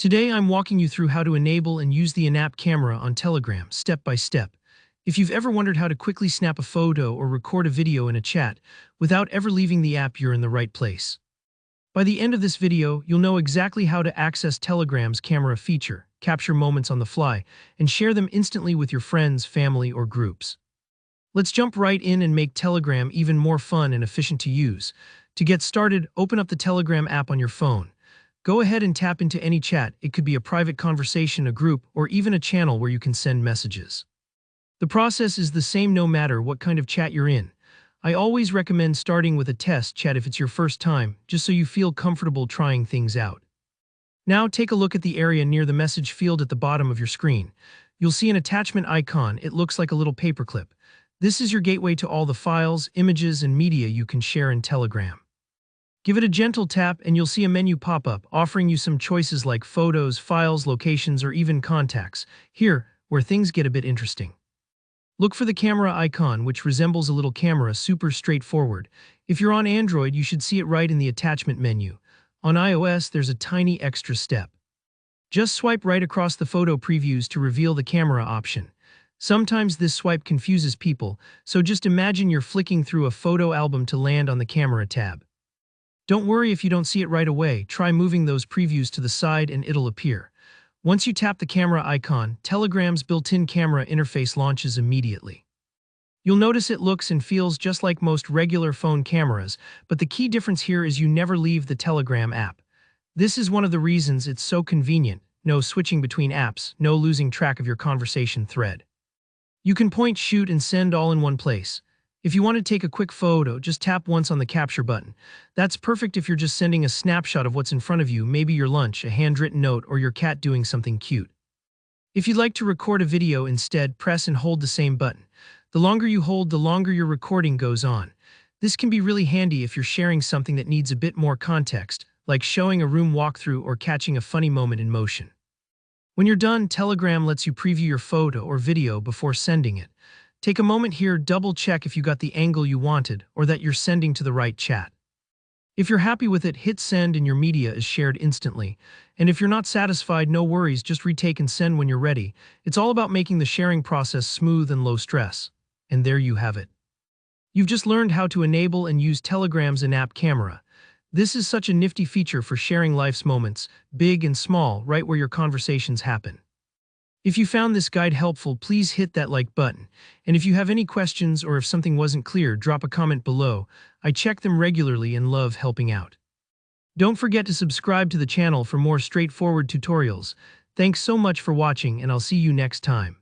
Today I'm walking you through how to enable and use the in-app camera on Telegram, step by step. If you've ever wondered how to quickly snap a photo or record a video in a chat without ever leaving the app, you're in the right place. By the end of this video, you'll know exactly how to access Telegram's camera feature, capture moments on the fly, and share them instantly with your friends, family, or groups. Let's jump right in and make Telegram even more fun and efficient to use. To get started, open up the Telegram app on your phone. Go ahead and tap into any chat. It could be a private conversation, a group, or even a channel where you can send messages. The process is the same no matter what kind of chat you're in. I always recommend starting with a test chat if it's your first time, just so you feel comfortable trying things out. Now take a look at the area near the message field at the bottom of your screen. You'll see an attachment icon. It looks like a little paperclip. This is your gateway to all the files, images, and media you can share in Telegram. Give it a gentle tap and you'll see a menu pop up, offering you some choices like photos, files, locations, or even contacts. Here, where things get a bit interesting. Look for the camera icon, which resembles a little camera, super straightforward. If you're on Android, you should see it right in the attachment menu. On iOS, there's a tiny extra step. Just swipe right across the photo previews to reveal the camera option. Sometimes this swipe confuses people, so just imagine you're flicking through a photo album to land on the camera tab. Don't worry if you don't see it right away. Try moving those previews to the side and it'll appear. Once you tap the camera icon, Telegram's built-in camera interface launches immediately. You'll notice it looks and feels just like most regular phone cameras, but the key difference here is you never leave the Telegram app. This is one of the reasons it's so convenient. No switching between apps, no losing track of your conversation thread. You can point, shoot, and send all in one place. If you want to take a quick photo, just tap once on the capture button. That's perfect if you're just sending a snapshot of what's in front of you, maybe your lunch, a handwritten note, or your cat doing something cute. If you'd like to record a video instead, press and hold the same button. The longer you hold, the longer your recording goes on. This can be really handy if you're sharing something that needs a bit more context, like showing a room walkthrough or catching a funny moment in motion. When you're done, Telegram lets you preview your photo or video before sending it. Take a moment here, double-check if you got the angle you wanted or that you're sending to the right chat. If you're happy with it, hit send and your media is shared instantly. And if you're not satisfied, no worries, just retake and send when you're ready. It's all about making the sharing process smooth and low stress. And there you have it. You've just learned how to enable and use Telegram's in-app camera. This is such a nifty feature for sharing life's moments, big and small, right where your conversations happen. If you found this guide helpful, please hit that like button. And if you have any questions or if something wasn't clear, drop a comment below. I check them regularly and love helping out. Don't forget to subscribe to the channel for more straightforward tutorials. Thanks so much for watching, and I'll see you next time.